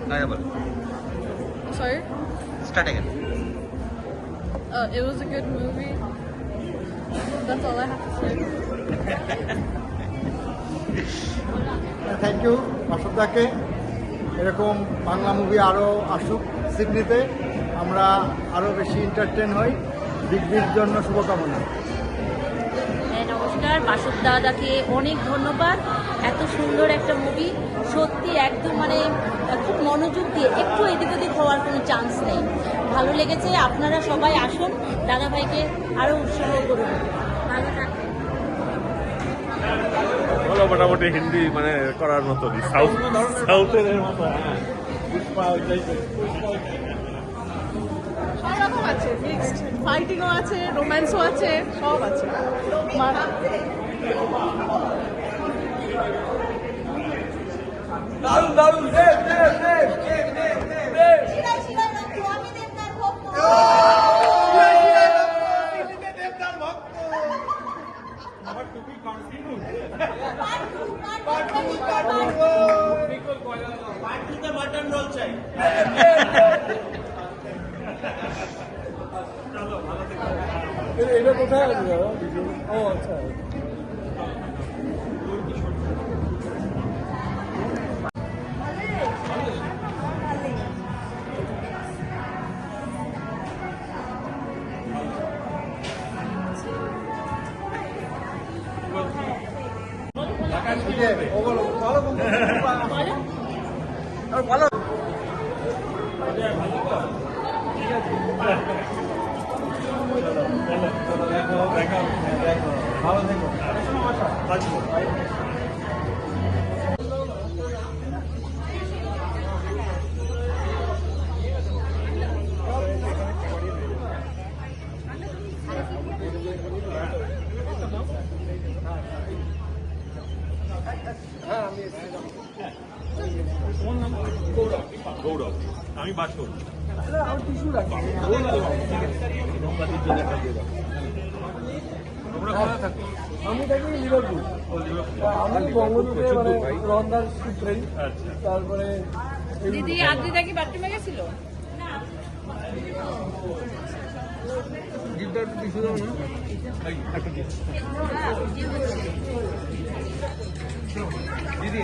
Sorry? Start again. It was a good movie. That's all I have to say. Thank you মাসুদাকে। এরকম Bangla movie আরও আসুক সিডনিতে, আমরা আরও বেশি এন্টারটেন হই। বিগ বির জন্য শুভকামনা। নমস্কার, মাসুদ দাদাকে অনেক ধন্যবাদ। এত সুন্দর একটা মুভি, সত্যি একদম মানে খুব মনোযোগ দিয়ে, একটু এদিক ওদিক হওয়ার কোনো চান্স নেই। ভালো লেগেছে। আপনারা সবাই আসুন, দাদা ভাইকে আরও উৎসাহ করুন। ভালো থাকুন। বলো মোটামুটি হিন্দি মানে করার মতো সাউথের মতো। সব রকম আছে, মিক্সড ফাইটিংও আছে, রোম্যান্সও আছে, সব আছে। দারুণ দারুণ দেব দেব দেব দেব দেব মটন রোল চাই। এটা কোথায় আছে? ও আচ্ছা। ভালো গৌরব, আমি বাসন। আমি থাকি লিভারপুল। আমি বঙ্গদূতে মানে রন্দার সূত্রে। তারপরে দিদি আদ্রিদা কি বাথরুমে গেছিল? দিদি